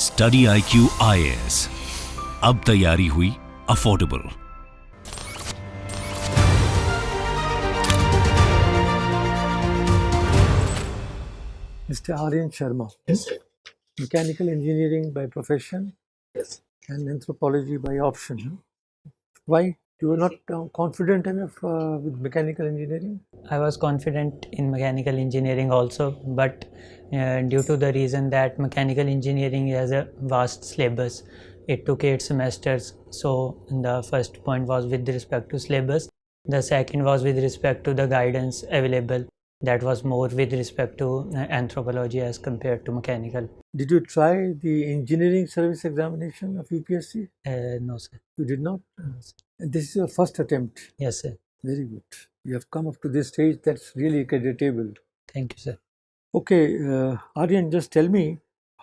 StudyIQ IAS, अब तैयारी हुई affordable. Mr. Aryan Sharma, Yes, sir. mechanical engineering by profession Yes. and anthropology by option. Why? You were not confident enough with mechanical engineering? I was confident in mechanical engineering also, but due to the reason that mechanical engineering has a vast syllabus, it took 8 semesters. So the first point was with respect to syllabus. The second was with respect to the guidance available. That was more with respect to anthropology as compared to mechanical. Did you try the engineering service examination of UPSC? No, sir. You did not? No, sir. And this is your first attempt. Yes, sir. Very good. You have come up to this stage that's really creditable. Thank you, sir. Okay, Aryan, just tell me,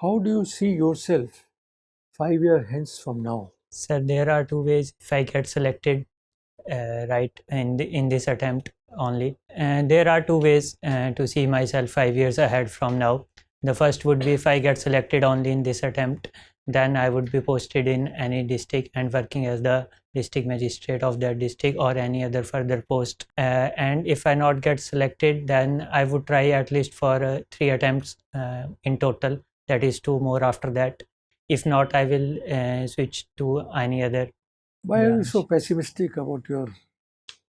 how do you see yourself 5 years hence from now? Sir, there are two ways if I get selected right in this attempt only. And there are two ways to see myself 5 years ahead from now. The first would be if I get selected only in this attempt, then I would be posted in any district and working as the district magistrate of that district or any other further post. And if I not get selected, then I would try at least for 3 attempts in total. That is 2 more after that. If not, I will switch to any other. Why are you so pessimistic about your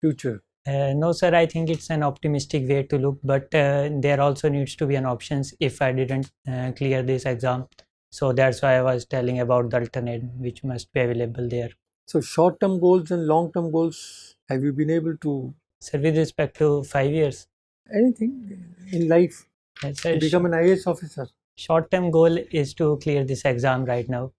future? No, sir, I think it's an optimistic way to look, but there also needs to be an options if I didn't clear this exam. So that's why I was telling about the alternate, which must be available there. So short-term goals and long-term goals, have you been able to? Sir, with respect to 5 years, Anything in life, to become an IAS officer? Short-term goal is to clear this exam right now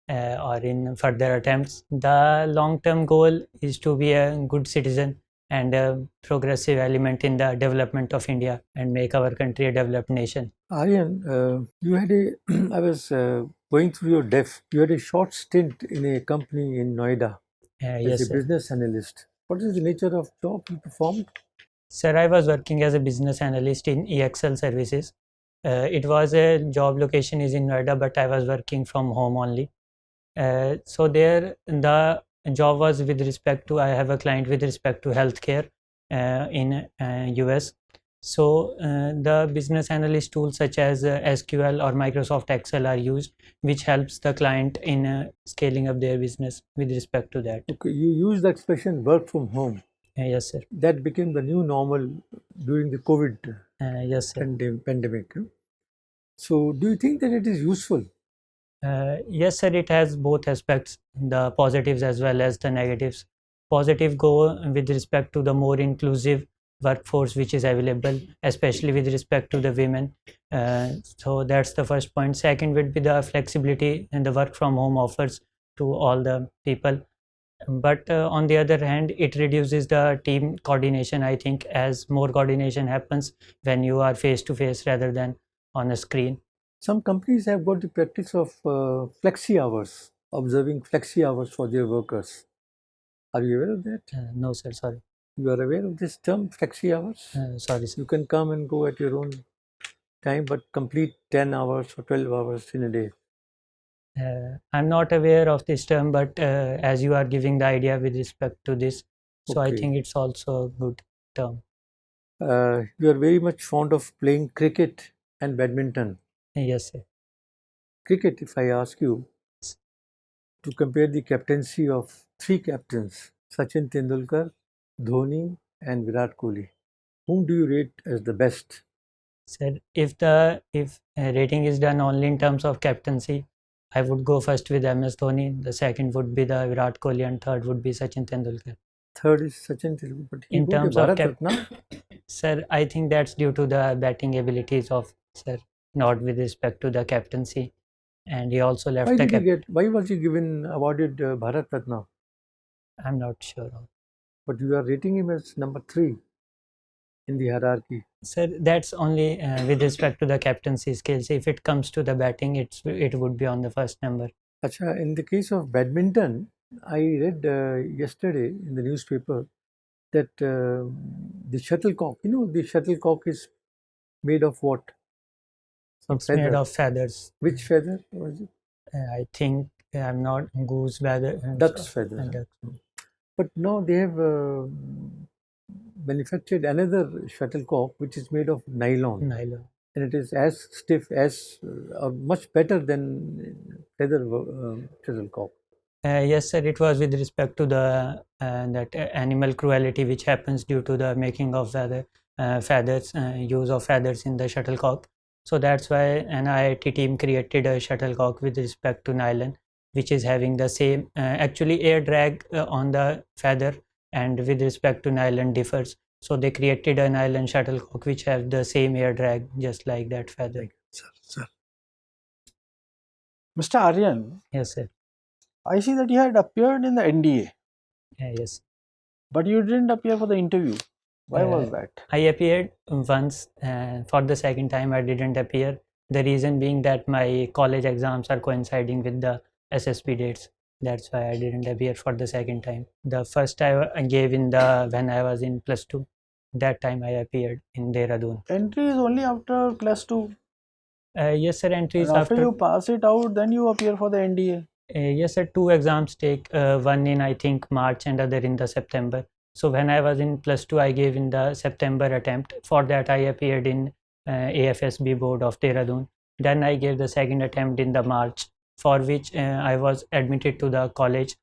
or in further attempts. The long-term goal is to be a good citizen and a progressive element in the development of India and make our country a developed nation. Aryan, you had I was going through your def. You had a short stint in a company in Noida Yes, as a sir. business analyst. What is the nature of job you performed? Sir, I was working as a business analyst in EXL services. It was a job location is in Noida, but I was working from home only. So there the job was with respect to, I have a client with respect to healthcare in US. So the business analyst tools such as SQL or Microsoft Excel are used, which helps the client in scaling up their business with respect to that. Okay, you used the expression work from home. Yes, sir. That became the new normal during the COVID Yes, sir. pandemic. So do you think that it is useful? Yes, sir, it has both aspects, the positives as well as the negatives. Positive go with respect to the more inclusive workforce which is available, especially with respect to the women. So that's the first point. Second would be the flexibility and the work from home offers to all the people. But on the other hand, it reduces the team coordination, I think, as more coordination happens when you are face to face rather than on a screen. Some companies have got the practice of flexi hours, observing flexi hours for their workers. Are you aware of that? No, sir, sorry. You are aware of this term, flexi hours? Sorry, sir. You can come and go at your own time, but complete 10 hours or 12 hours in a day. I'm not aware of this term, but as you are giving the idea with respect to this, so I Okay. think it's also a good term. You are very much fond of playing cricket and badminton. Yes, sir. Cricket, if I ask you to compare the captaincy of 3 captains, Sachin Tendulkar, Dhoni, and Virat Kohli, whom do you rate as the best? Sir, if rating is done only in terms of captaincy, I would go first with MS Dhoni. The second would be the Virat Kohli, and third would be Sachin Tendulkar. Third is Sachin Tendulkar, but he In got a terms of Bharat Ratna. Sir, I think that's due to the batting abilities of sir, not with respect to the captaincy. And he also left Why the did he get? Why was he awarded Bharat Ratna? I'm not sure of. But you are rating him as number 3 in the hierarchy. Sir, that's only with respect to the captaincy skills. If it comes to the batting, it would be on the first number. Acha, in the case of badminton, I read yesterday in the newspaper that the shuttlecock, the shuttlecock is made of what? Some It's made feather. of feathers. Which feather was it? I think I'm not goose feather. Duck's feather. Duck. But now they have manufactured another shuttlecock which is made of nylon, Nylon. and it is as stiff as or much better than feather shuttlecock. Yes, sir. It was with respect to the that animal cruelty which happens due to the making of feathers, use of feathers in the shuttlecock. So that's why an IIT team created a shuttlecock with respect to nylon, which is having the same actually air drag on the feather, and with respect to nylon differs. So they created a nylon shuttlecock which have the same air drag, just like that feather. Sir. Mr. Aryan, Yes, sir. I see that you had appeared in the NDA, Yes. but you didn't appear for the interview. Why was that? I appeared once. For the second time, I didn't appear. The reason being that my college exams are coinciding with the SSB dates. That's why I didn't appear for the second time. The first I gave in the when I was in +2. That time I appeared in Dehradun. Entry is only after plus 2. Yes, sir. Entries And after after. you pass it out, then you appear for the NDA. Yes, sir. 2 exams take one in I think March and other in the September. So when I was in +2, I gave in the September attempt. For that, I appeared in AFSB board of Dehradun. Then I gave the second attempt in the March, for which I was admitted to the college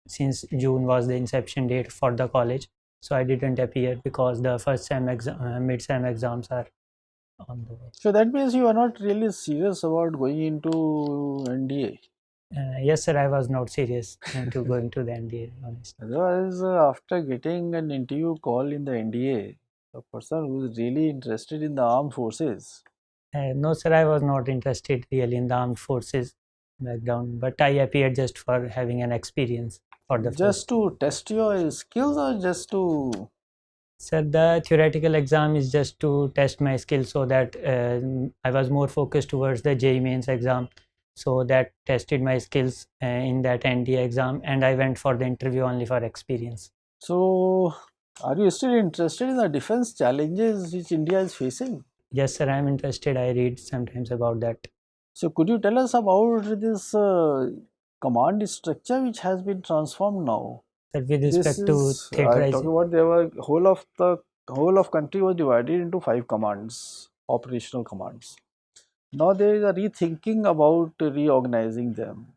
since June was the inception date for the college. So I didn't appear because the first sem mid-sem exams are on the way. So that means you are not really serious about going into NDA. Yes, sir. I was not serious to going to the NDA, honestly. Otherwise, after getting an interview call in the NDA, a person who is really interested in the armed forces, No, sir, I was not interested really in the armed forces background, but I appeared just for having an experience for the just to test your skills or just to. Sir, the theoretical exam is just to test my skills, so that I was more focused towards the JEE mains exam. So that tested my skills in that NDA exam, and I went for the interview only for experience. So, are you still interested in the defense challenges which India is facing? Yes, sir, I am interested. I read sometimes about that. So, could you tell us about this command structure which has been transformed now? Sir, with This respect to is I'm talking theaterizing. about there were whole of country was divided into 5 commands, operational commands. Now there is a rethinking about reorganizing them.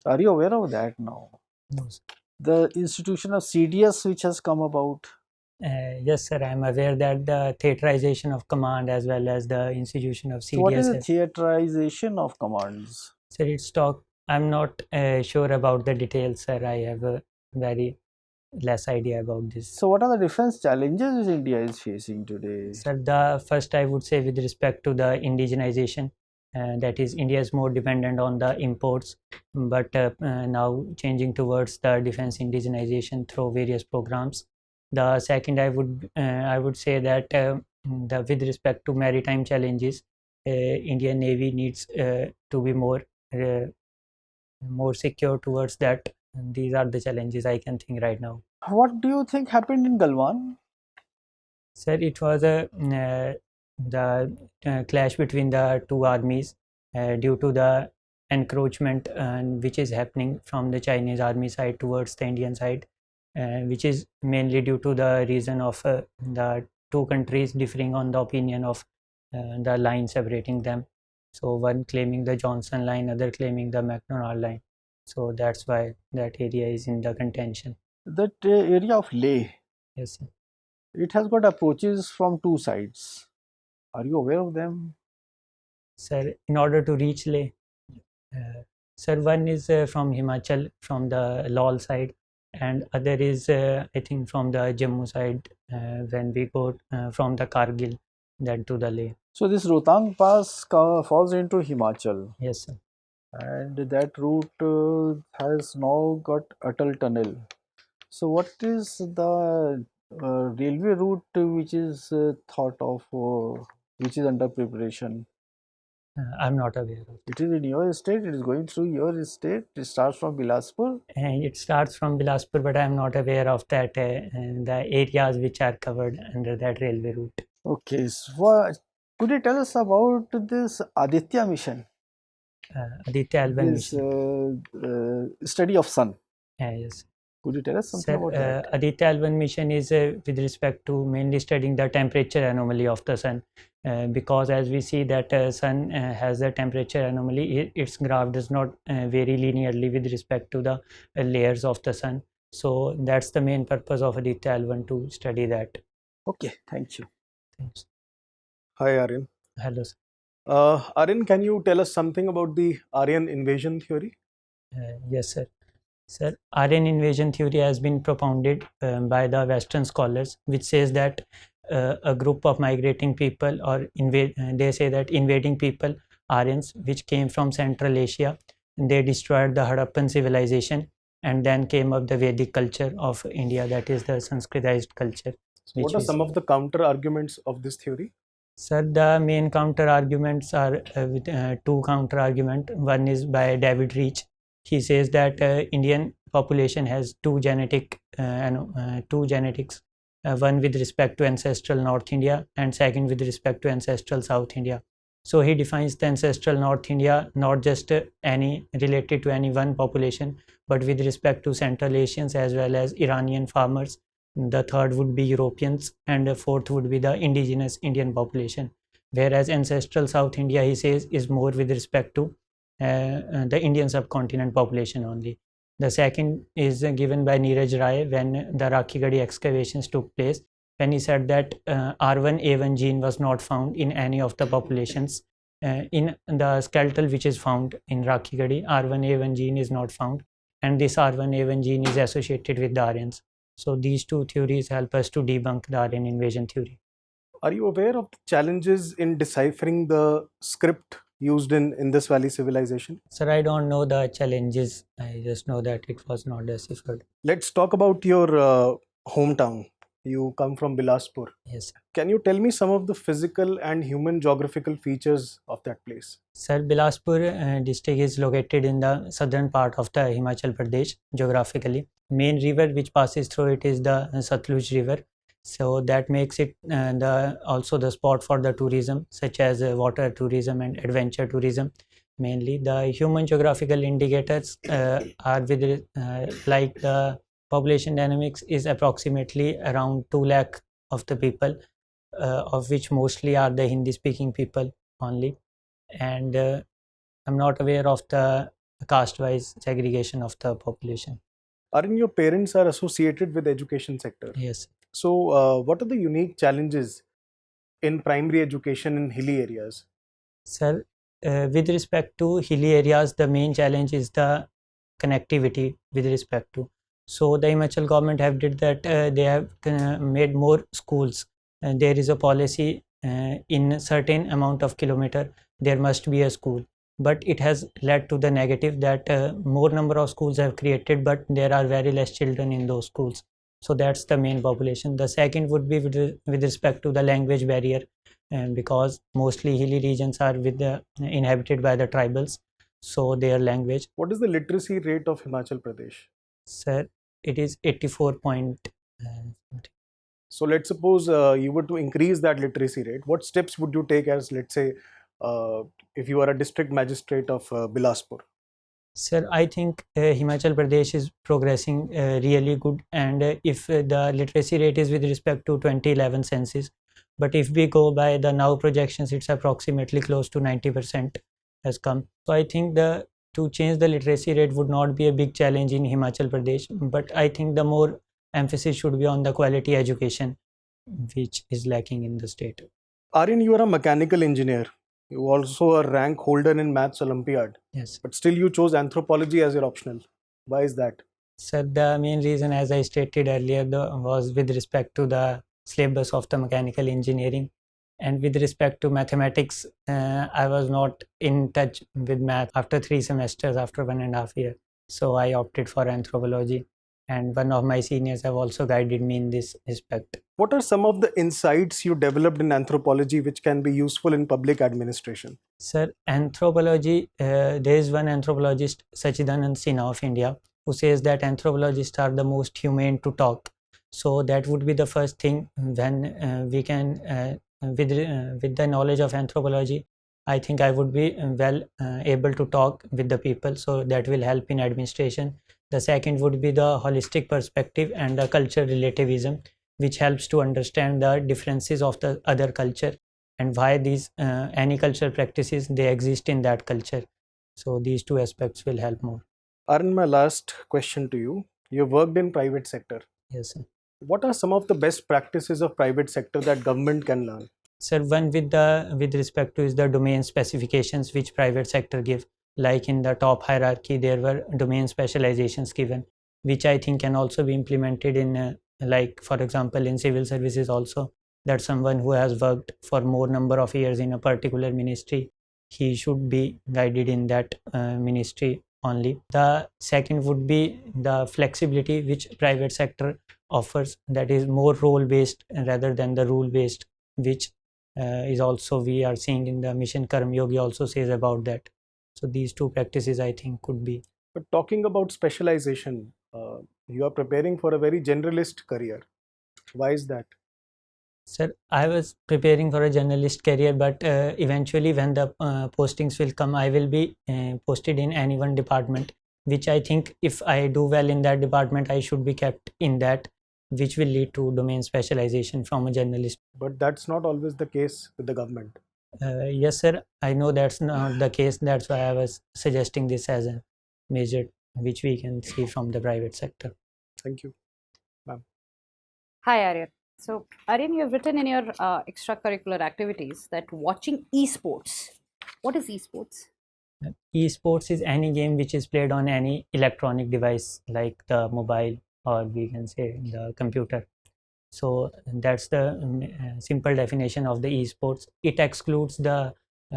Are you aware of that now? No, sir. The institution of CDS which has come about. Yes, sir, I am aware that the theaterization of command as well as the institution of So what is the CDS. theaterization of commands? Sir, it's talk. I'm not sure about the details, sir. I have a very less idea about this. So what are the defense challenges which India is facing today? Sir, the first I would say with respect to the indigenization, that is, India is more dependent on the imports, but now changing towards the defense indigenization through various programs. The second I would say that with respect to maritime challenges, Indian Navy needs to be more secure towards that. And these are the challenges I can think right now. What do you think happened in Galwan? Sir, it was the clash between the two armies due to the encroachment which is happening from the Chinese army side towards the Indian side, which is mainly due to the reason of the two countries differing on the opinion of the line separating them. So one claiming the Johnson line, other claiming the McDonald line. So that's why that area is in the contention. That area of Leh, Yes, sir. it has got approaches from 2 sides. Are you aware of them? Sir, in order to reach Leh, sir, one is from Himachal, from the Lol side, and other is I think from the Jammu side when we go from the Kargil then to the Leh. So this Rohtang Pass falls into Himachal, Yes, sir. and that route has now got Atal Tunnel. So what is the railway route which is thought of, which is under preparation? I'm not aware of. It is in your state, it is going through your state, it starts from Bilaspur. And it starts from Bilaspur, but I'm not aware of that the areas which are covered under that railway route. Okay, so could you tell us about this Aditya mission? Aditya Alban This mission. study of sun. Yes. Could you tell us something about that? Aditya Alban mission is with respect to mainly studying the temperature anomaly of the sun, because as we see that sun has a temperature anomaly, its graph does not vary linearly with respect to the layers of the sun. So that's the main purpose of Aditya Alban, to study that. Okay, thank you. Thanks. Hi, Aryan. Hello, sir. Aryan, can you tell us something about the Aryan invasion theory? Yes, sir. Sir, Aryan invasion theory has been propounded by the Western scholars, which says that a group of migrating people, or they say that invading people, Aryans, which came from Central Asia, they destroyed the Harappan civilization, and then came up the Vedic culture of India, that is the Sanskritized culture. So what are some of the counter arguments of this theory? Sir, the main counter arguments are with two counter arguments. One is by David Reich. He says that Indian population has two genetics, one with respect to ancestral North India and second with respect to ancestral South India. So he defines the ancestral North India not just any related to any one population, but with respect to Central Asians as well as Iranian farmers. The third would be Europeans, and the fourth would be the indigenous Indian population. Whereas ancestral South India, he says, is more with respect to the Indian subcontinent population only. The second is given by Neeraj Rai when the Rakhigadi excavations took place, when he said that R1A1 gene was not found in any of the populations. In the skeletal which is found in Rakhigadi, R1A1 gene is not found, and this R1A1 gene is associated with the Aryans. So these two theories help us to debunk the Aryan invasion theory. Are you aware of the challenges in deciphering the script used in Indus Valley civilization? Sir, I don't know the challenges. I just know that it was not deciphered. Let's talk about your hometown. You come from Bilaspur. Yes, sir. Can you tell me some of the physical and human geographical features of that place? Sir, Bilaspur district is located in the southern part of the Himachal Pradesh geographically. Main river which passes through it is the Satluj River. So that makes it also the spot for the tourism, such as water tourism and adventure tourism. Mainly the human geographical indicators are with like the population dynamics is approximately around 2 lakh of the people, of which mostly are the Hindi speaking people only. And I'm not aware of the caste wise segregation of the population. Aryan, your parents are associated with the education sector. Yes. So what are the unique challenges in primary education in hilly areas? Sir, with respect to hilly areas, the main challenge is the connectivity with respect to. So the Himachal government have did that they have made more schools. There is a policy in certain amount of kilometer there must be a school, but it has led to the negative that more number of schools have created, but there are very less children in those schools. So that's the main population. The second would be with respect to the language barrier, because mostly hilly regions are inhabited by the tribals, so their language. What is the literacy rate of Himachal Pradesh? Sir, it is 84 point. So let's suppose you were to increase that literacy rate. What steps would you take as, let's say, if you are a district magistrate of Bilaspur? Sir, I think Himachal Pradesh is progressing really good, and if the literacy rate is with respect to 2011 census, but if we go by the now projections, it's approximately close to 90% has come. So I think to change the literacy rate would not be a big challenge in Himachal Pradesh, but I think the more emphasis should be on the quality education, which is lacking in the state. Aryan, you are a mechanical engineer. You also a rank holder in Maths Olympiad. Yes. But still you chose anthropology as your optional. Why is that? Sir, the main reason, as I stated earlier, was with respect to the syllabus of the mechanical engineering, and with respect to mathematics, I was not in touch with math after 3 semesters, after 1.5 years. So I opted for anthropology, and one of my seniors have also guided me in this respect. What are some of the insights you developed in anthropology which can be useful in public administration? Sir, anthropology, there is one anthropologist, Sachidanand Sinha of India, who says that anthropologists are the most humane to talk. So that would be the first thing when we can, with the knowledge of anthropology, I think I would be well able to talk with the people, so that will help in administration. The second would be the holistic perspective and the culture relativism, which helps to understand the differences of the other culture and why these any cultural practices they exist in that culture. So these two aspects will help more. Arun, my last question to you. You worked in private sector. Yes, sir. What are some of the best practices of private sector that government can learn? Sir, one with respect to is the domain specifications which private sector give. Like in the top hierarchy, there were domain specializations given, which I think can also be implemented in like for example in civil services also. That someone who has worked for more number of years in a particular ministry, he should be guided in that ministry only. The second would be the flexibility which private sector offers, that is more role based rather than the rule based, which is also we are seeing in the mission Karm Yogi also says about that. So these two practices I think could be. But talking about specialization, you are preparing for a very generalist career. Why is that? Sir, I was preparing for a journalist career, but eventually when the postings will come, I will be posted in any one department, which I think if I do well in that department, I should be kept in that, which will lead to domain specialization from a journalist. But that's not always the case with the government. Yes, sir, I know that's not the case. That's why I was suggesting this as a measure which we can see from the private sector. Thank you. Hi, Aryan. So, Aryan, you have written in your extracurricular activities that watching esports. What is esports? Esports is any game which is played on any electronic device like the mobile or we can say the computer. So that's the simple definition of the esports. It excludes the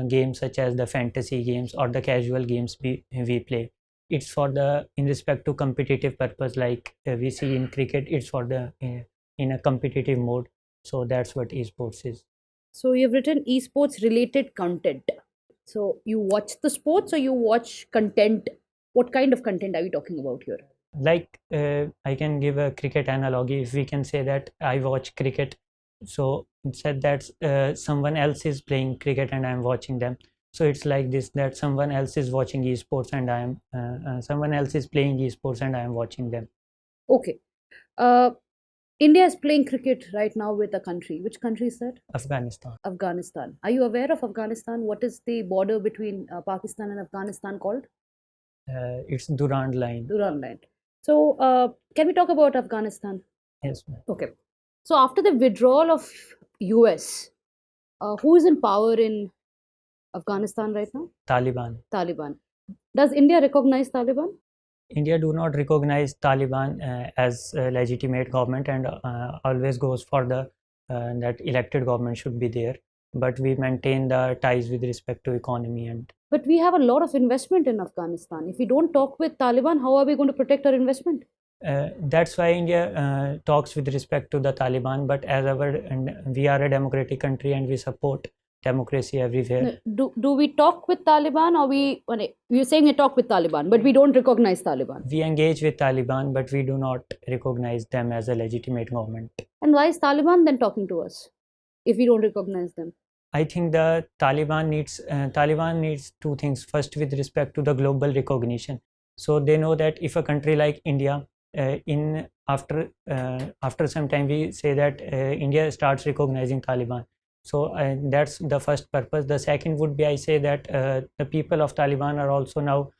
games such as the fantasy games or the casual games we play. It's for the in respect to competitive purpose, like we see in cricket, it's for the in a competitive mode. So that's what esports is. So, you've written esports related content. So, you watch the sports or you watch content? What kind of content are we talking about here? Like I can give a cricket analogy. If we can say that I watch cricket, so it said that someone else is playing cricket and I'm watching them. So it's like this, that someone else is watching esports and I'm someone else is playing esports and I'm watching them. Okay. India is playing cricket right now with a country. Which country is that? Afghanistan. Afghanistan. Are you aware of Afghanistan? What is the border between Pakistan and Afghanistan called? It's Durand line. Durand Line. So, can we talk about Afghanistan? Yes, ma'am. Okay. So, after the withdrawal of US, who is in power in Afghanistan right now? Taliban. Taliban. Does India recognize Taliban? India do not recognize Taliban as a legitimate government and always goes for the that elected government should be there. But we maintain the ties with respect to economy and. But we have a lot of investment in Afghanistan. If we don't talk with Taliban, how are we going to protect our investment? That's why India talks with respect to the Taliban. But as we are a democratic country and we support democracy everywhere. Do we talk with Taliban or you're saying we talk with Taliban, but we don't recognize Taliban? We engage with Taliban, but we do not recognize them as a legitimate government. And why is Taliban then talking to us if we don't recognize them? I think the Taliban needs two things. First, with respect to the global recognition. So they know that if a country like India, after some time, we say that India starts recognizing Taliban. So that's the first purpose. The second would be, I say that the people of Taliban are also now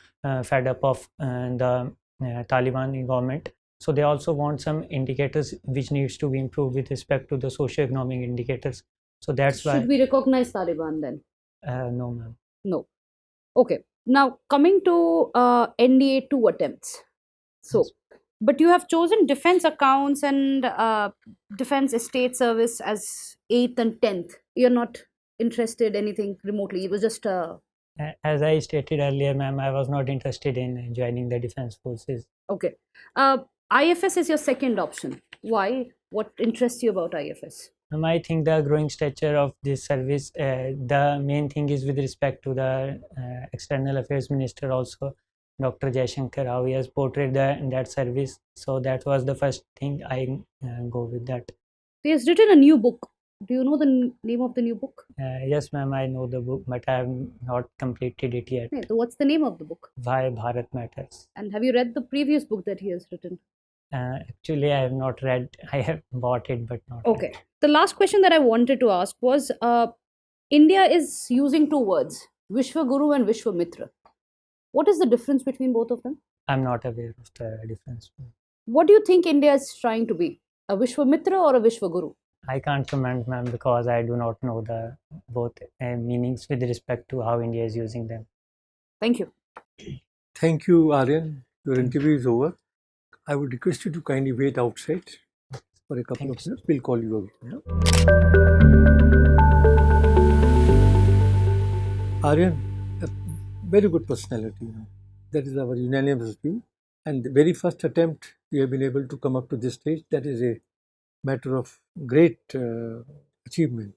fed up of the Taliban government. So they also want some indicators which needs to be improved with respect to the socio-economic indicators. So that's why. Should we recognize Taliban then? No, ma'am. No. Okay. Now coming to NDA 2 attempts. So, yes. But you have chosen defense accounts and defense estate service as 8th and 10th. You're not interested anything remotely. It was just as I stated earlier, ma'am, I was not interested in joining the defense forces. Okay. IFS is your second option. Why? What interests you about IFS? I think the growing stature of this service, the main thing is with respect to the External Affairs Minister also, Dr. Jaishankar, how he has portrayed that service. So that was the first thing I go with that. He has written a new book Do you know the name of the new book? Yes, ma'am, I know the book, but I have not completed it yet. Okay, so what's the name of the book? Why Bharat Matters. And have you read the previous book that he has written? Actually, I have not read. I have bought it, but not Okay. read. The last question that I wanted to ask was India is using two words, Vishwaguru and Vishwamitra. What is the difference between both of them? I'm not aware of the difference. What do you think India is trying to be? A Vishwamitra or a Vishwaguru? I can't comment, ma'am, because I do not know the both meanings with respect to how India is using them. Thank you. Thank you, Aryan. Your interview is over. I would request you to kindly wait outside for a couple Thank of you, minutes. We'll call you again. Aryan, a very good personality. That is our unanimous view. And the very first attempt you have been able to come up to this stage, that is a matter of great achievement.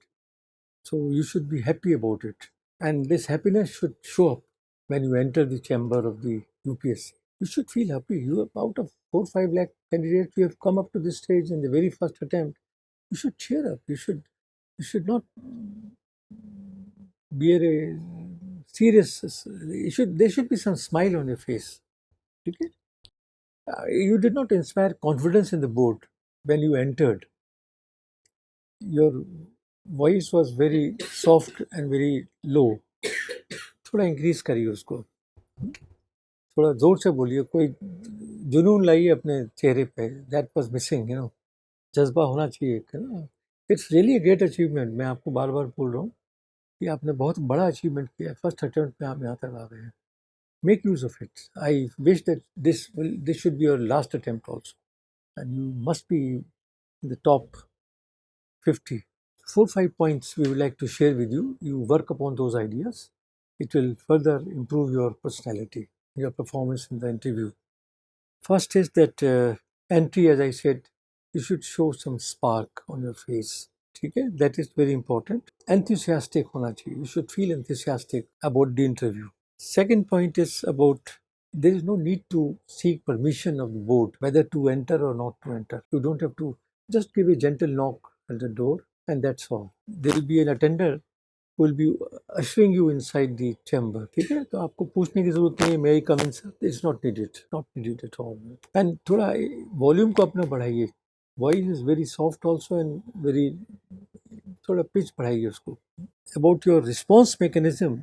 So you should be happy about it. And this happiness should show up when you enter the chamber of the UPSC. You should feel happy. You are out of 4-5 lakh candidates. You have come up to this stage in the very first attempt. You should cheer up. You should not be a serious. There should be some smile on your face. Okay? You did not inspire confidence in the board when you entered. Your voice was very soft and very low. थोड़ा increase करिए उसको, थोड़ा जोर से बोलिए, कोई जुनून लाइए अपने चेहरे पे. दैट वाज मिसिंग, जज्बा होना चाहिए ना. It's really a great achievement. मैं आपको बार बार बोल रहा हूँ कि आपने बहुत बड़ा अचीवमेंट किया. फर्स्ट अटेम्प्ट में आप यहाँ तक आ गए हैं. Make use of it. I wish that this should be your last attempt also, and you must be in the top 50. 4-5 points we would like to share with you. You work upon those ideas. It will further improve your personality, your performance in the interview. First is that entry, as I said, you should show some spark on your face. Okay? That is very important. Enthusiastic hona chahiye. You should feel enthusiastic about the interview. Second point is about there is no need to seek permission of the board whether to enter or not to enter. You don't have to. Just give a gentle knock at the door, and that's all. There will be an attender who will be ushering you inside the chamber. ठीक है, तो आपको पूछने की जरूरत नहीं है, may I come in sir? It's not needed at all. And थोड़ा वॉल्यूम को अपना बढ़ाइए. Voice is very soft also and very, थोड़ा pitch बढ़ाइए उसको. About your response mechanism,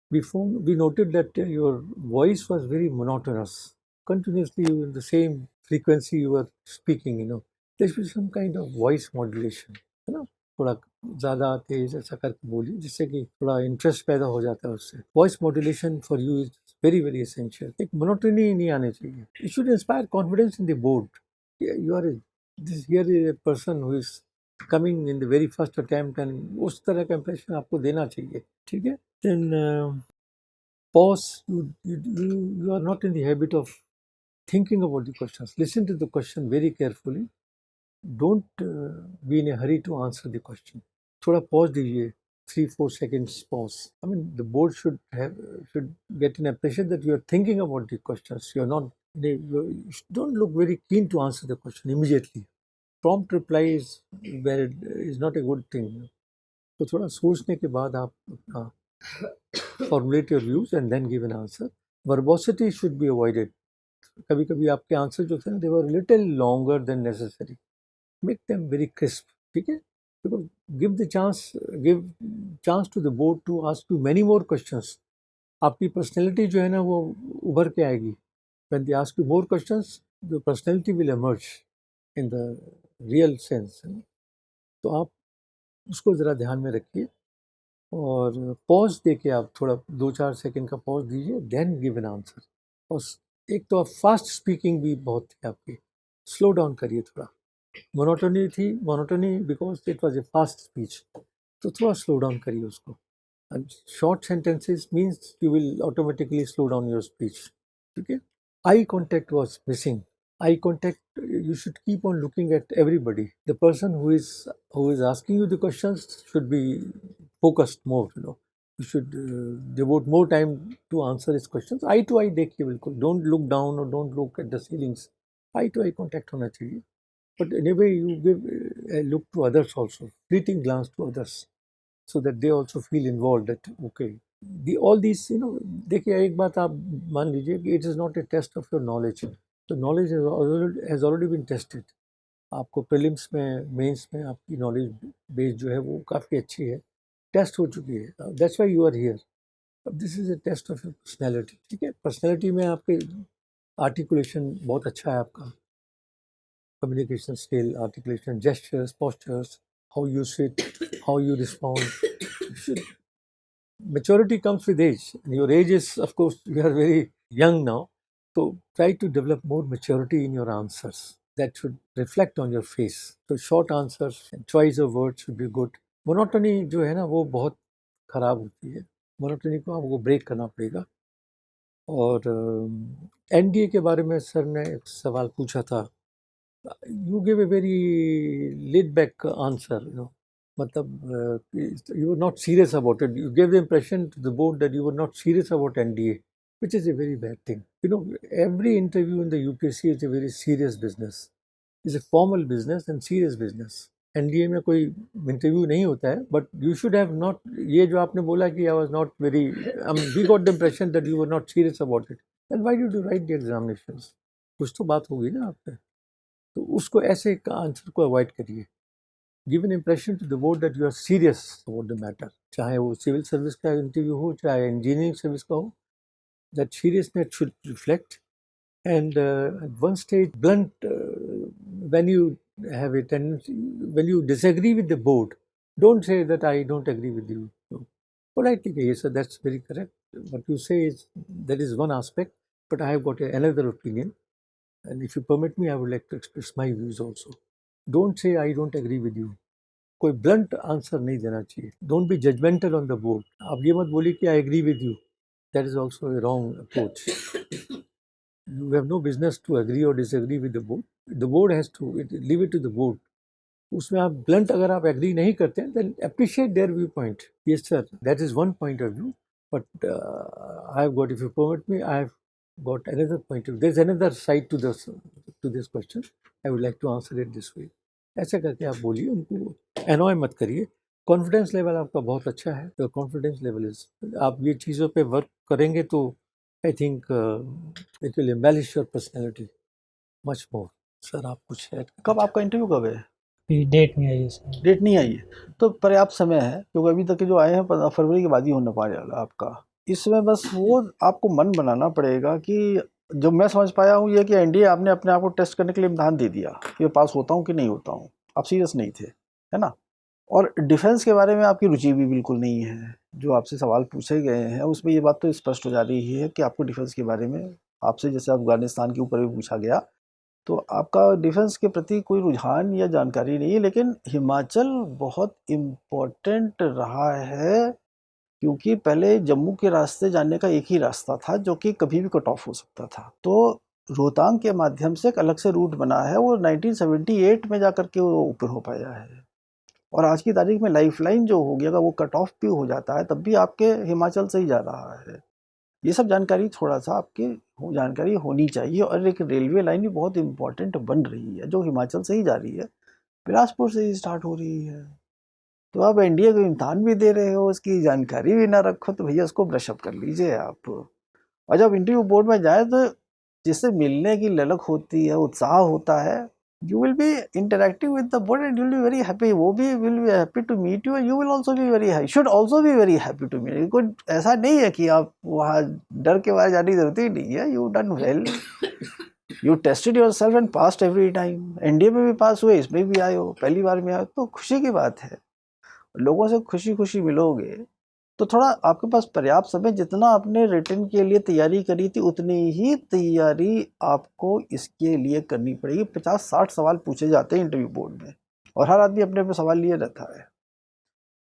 we noted that your voice was very monotonous. Continuously in the same frequency you were speaking. There should be some kind of voice modulation. है ना, थोड़ा ज़्यादा तेज ऐसा करके बोलिए जिससे कि थोड़ा इंटरेस्ट पैदा हो जाता है उससे. Voice modulation for you is very very essential. एक मोनोटोनी नहीं आनी चाहिए. You should inspire confidence in the board. You are this here is a person who is coming in the very first attempt, and उस तरह का impression आपको देना चाहिए. ठीक है. Then pause. You are not in the habit of thinking about the questions. Listen to the question very carefully. Don't be in a hurry to answer the question. थोड़ा pause दीजिए, 3-4 seconds pause. I mean, the board should get an impression that you are thinking about the questions. You are not. You don't look very keen to answer the question immediately. Prompt reply is not a good thing. तो थोड़ा सोचने के बाद आप formulate your views and then give an answer. Verbosity should be avoided. कभी कभी आपके answer जो थे ना, they were little longer than necessary. Make them very crisp. ठीक है. Because give chance to the board to ask you many more questions. आपकी personality जो है ना वो उभर के आएगी. When they ask you more questions, the personality will emerge in the real sense. तो आप उसको ज़रा ध्यान में रखिए और पॉज दे के आप थोड़ा 2-4 सेकंड का पॉज दीजिए, देन गिव एन आंसर. और एक तो आप फास्ट स्पीकिंग भी बहुत थी आपकी, स्लो डाउन करिए थोड़ा. Monotony because it was a fast speech, तो थोड़ा स्लो डाउन करिए उसको. And short sentences means you will automatically slow down your speech. ठीक है. Eye contact was missing. Eye contact, you should keep on looking at everybody. The person who is asking you the questions should be focused more. You should devote more time to answer his questions. Eye to eye देखिए बिल्कुल. Don't look down or don't look at the ceilings. Eye to eye contact होना चाहिए. but in a way you give a look to others also, fleeting glance to others, so that they also feel involved. That okay, all these, देखिए एक बात आप मान लीजिए कि it is not a test of your knowledge. The knowledge has already been tested. आपको prelims में, mains में आपकी नॉलेज बेस जो है वो काफ़ी अच्छी है, टेस्ट हो चुकी है. That's why you are here. अब this is a test of your personality. ठीक है, पर्सनैलिटी में आपके आर्टिकुलेशन बहुत अच्छा है आपका, communication skill, articulation, gestures, postures, how you sit, how you respond. Maturity comes with age. Your age is, of course, you are very young now. So try to develop more maturity in your answers. That should reflect on your face. So short answers and choice of words should be good. Monotony जो है ना वो बहुत खराब होती है. Monotony को आपको ब्रेक करना पड़ेगा. और एनडीए के बारे में सर ने एक सवाल पूछा था. You give a very laid back answer, you were not serious about it. You gave the impression to the board that you were not serious about NDA, which is a very bad thing. Every interview in the UPSC is a very serious business. It's a formal business and serious business. NDA में कोई interview नहीं होता है, but you should have not, ये जो आपने बोला कि I was not very, we got the impression that you were not serious about it. Then why did you write the examinations? कुछ तो बात होगी ना आपसे. तो उसको ऐसे आंसर को अवॉइड करिए. Give an impression to the board that you are serious about the matter, चाहे वो सिविल सर्विस का इंटरव्यू हो, चाहे इंजीनियरिंग सर्विस का हो. That seriousness should reflect. And one stage blunt when you have a tendency, when you disagree with the board, don't say that I don't agree with you. Politely कहिए sir that's very correct, what you say is, that is one aspect, but I have got another opinion. And if you permit me, I would like to express my views also. Don't say I don't agree with you. कोई blunt answer नहीं देना चाहिए. Don't be judgmental on the board. आप ये मत बोलिए कि I agree with you. That is also a wrong approach. You have no business to agree or disagree with the board. The board has to leave it to the board. उसमें आप blunt अगर आप agree नहीं करते हैं, then appreciate their viewpoint. Yes sir, that is one point of view. But I have got, if you permit me, I have got another point of view. There's another side to this question. I would like to answer it this way. ऐसा करके आप बोलिए, उनको annoy मत करिए. Confidence level आपका बहुत अच्छा है. तो कॉन्फिडेंस लेवल इज, आप ये चीज़ों पे वर्क करेंगे तो I think it will embellish your personality much more. Sir आप कुछ ऐड. कब आपका इंटरव्यू कब है? डेट नहीं आई है सर. डेट नहीं आई है तो पर्याप्त समय है, क्योंकि अभी तक के जो आए हैं फरवरी के बाद ही होने पाएगा आपका. इसमें बस वो आपको मन बनाना पड़ेगा कि जो मैं समझ पाया हूँ ये कि एनडीए आपने अपने आप को टेस्ट करने के लिए इम्तहान दे दिया कि मैं पास होता हूँ कि नहीं होता हूँ. आप सीरियस नहीं थे, है ना. और डिफेंस के बारे में आपकी रुचि भी बिल्कुल नहीं है. जो आपसे सवाल पूछे गए हैं उसमें ये बात तो स्पष्ट हो जा रही है कि आपको डिफेंस के बारे में, आपसे जैसे अफगानिस्तान के ऊपर भी पूछा गया, तो आपका डिफेंस के प्रति कोई रुझान या जानकारी नहीं है. लेकिन हिमाचल बहुत इम्पोर्टेंट रहा है, क्योंकि पहले जम्मू के रास्ते जाने का एक ही रास्ता था जो कि कभी भी कट ऑफ हो सकता था. तो रोहतांग के माध्यम से एक अलग से रूट बना है, वो 1978 में जाकर के वो ओपन हो पाया है. और आज की तारीख में लाइफलाइन जो हो गया, अगर वो कट ऑफ भी हो जाता है तब भी आपके हिमाचल से ही जा रहा है. ये सब जानकारी थोड़ा सा आपकी जानकारी होनी चाहिए. और एक रेलवे लाइन भी बहुत इम्पोर्टेंट बन रही है जो हिमाचल से ही जा रही है, बिलासपुर से ही स्टार्ट हो रही है. तो आप एनडीए को इम्तहान भी दे रहे हो, उसकी जानकारी भी ना रखो, तो भैया उसको ब्रशअप कर लीजिए आप. और जब इंटरव्यू बोर्ड में जाए तो जिससे मिलने की ललक होती है, उत्साह होता है, you will be interactive with the board and you will be very happy. वो भी will be happy to meet you and you will also be very should also be very happy to meet. कोई ऐसा नहीं है कि आप वहाँ डर के बाहर जाने की जरूरत ही नहीं है. You done well, you tested your self and passed every time. NDA में भी पास हुए, इसमें भी आए हो, पहली बार में आए, तो खुशी की बात है. लोगों से खुशी खुशी मिलोगे तो थोड़ा आपके पास पर्याप्त समय, जितना आपने रिटन के लिए तैयारी करी थी उतनी ही तैयारी आपको इसके लिए करनी पड़ेगी. 50-60 सवाल पूछे जाते हैं इंटरव्यू बोर्ड में, और हर आदमी अपने अपने सवाल लिए रहता है.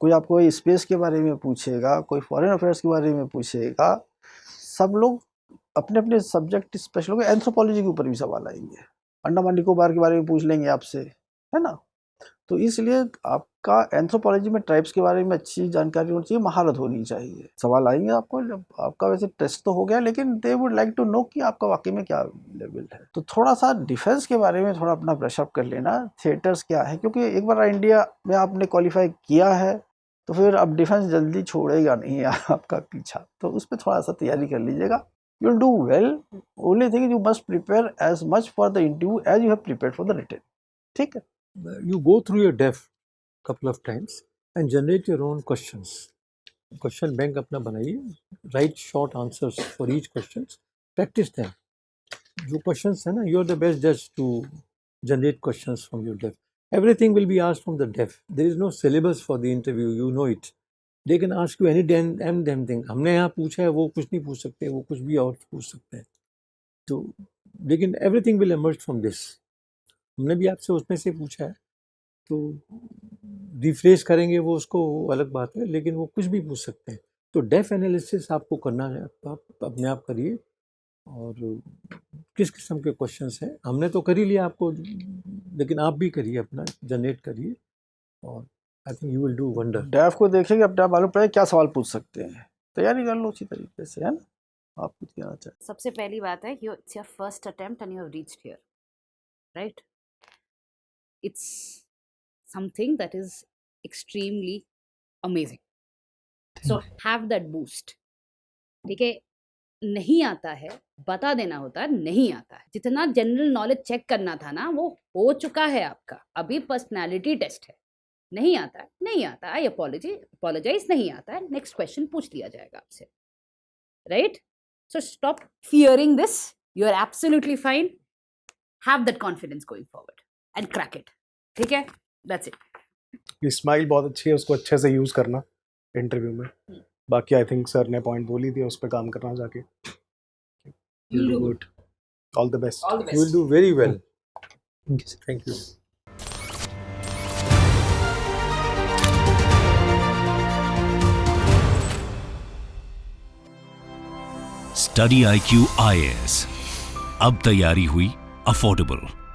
कोई आपको स्पेस के बारे में पूछेगा, कोई फॉरेन अफेयर्स के बारे में पूछेगा. सब लोग अपने अपने सब्जेक्ट स्पेशल हो गए. एंथ्रोपोलॉजी के ऊपर भी सवाल आएंगे, अंडमान निकोबार के बारे में पूछ लेंगे आपसे, है ना. तो इसलिए आपका एंथ्रोपोलॉजी में ट्राइब्स के बारे में अच्छी जानकारी होनी चाहिए, महारत होनी चाहिए। सवाल आएंगे आपको, आपका वैसे टेस्ट तो हो गया, लेकिन they would like to know कि आपका वाकई में क्या लेवल है। तो थोड़ा सा डिफेंस के बारे में थोड़ा अपना ब्रशअप कर लेना, थिएटर्स क्या है, क्योंकि एक बार इंडिया में आपने क्वालिफाई किया है तो फिर अब डिफेंस जल्दी छोड़ेगा नहीं आपका पीछा, तो उस पर थोड़ा सा तैयारी कर लीजिएगा। You will do well, only thing you must prepare as much for the interview as you have prepared for the written. ठीक है, You go through your def couple of times and generate your own questions. Question bank अपना बनाइए, write short answers for each questions, practice them. जो questions है ना, you are the best judge to generate questions from your def. Everything will be asked from the def. There is no syllabus for the interview, you know it. They can ask you any damn thing. हमने यहाँ पूछा है, वो कुछ नहीं पूछ सकते, वो कुछ भी और पूछ सकते हैं। तो लेकिन everything will emerge from this. हमने भी आपसे उसमें से पूछा है, तो रिफ्रेश करेंगे वो, उसको अलग बात है, लेकिन वो कुछ भी पूछ सकते हैं। तो डेफ एनालिसिस आपको करना है, आप अपने आप करिए, और किस किस्म के क्वेश्चंस हैं हमने तो कर ही लिया आपको, लेकिन आप भी करिए, अपना जनरेट करिए, और I think you will do wonder. डेफ को देखेंगे, अपने आप मालूम पड़े क्या सवाल पूछ सकते हैं, तैयारी कर लो अच्छी तरीके से, है ना। आप कुछ कहना चाहें? सबसे पहली बात है, it's your first attempt and you have reached here, right? It's something that is extremely amazing. So have that boost. ठीक है, नहीं आता है बता देना होता है, नहीं आता है। जितना जनरल नॉलेज चेक करना था ना, वो हो चुका है आपका, अभी पर्सनालिटी टेस्ट है। नहीं आता है, नहीं आता, आई अपोलोजाइज, नहीं आता है, नेक्स्ट क्वेश्चन पूछ लिया जाएगा आपसे, right? So stop fearing this, you are absolutely fine, have that confidence going forward and crack it. ठीक है, दैट्स इट। ये स्माइल बहुत अच्छी है, उसको अच्छे से यूज़ करना इंटरव्यू में। बाकी आई थिंक सर ने पॉइंट बोली थी, उस पर काम करना जाके। You'll do good, all the best. All the You will best. do very well. Thank you. StudyIQ IAS, अब तैयारी हुई अफोर्डेबल।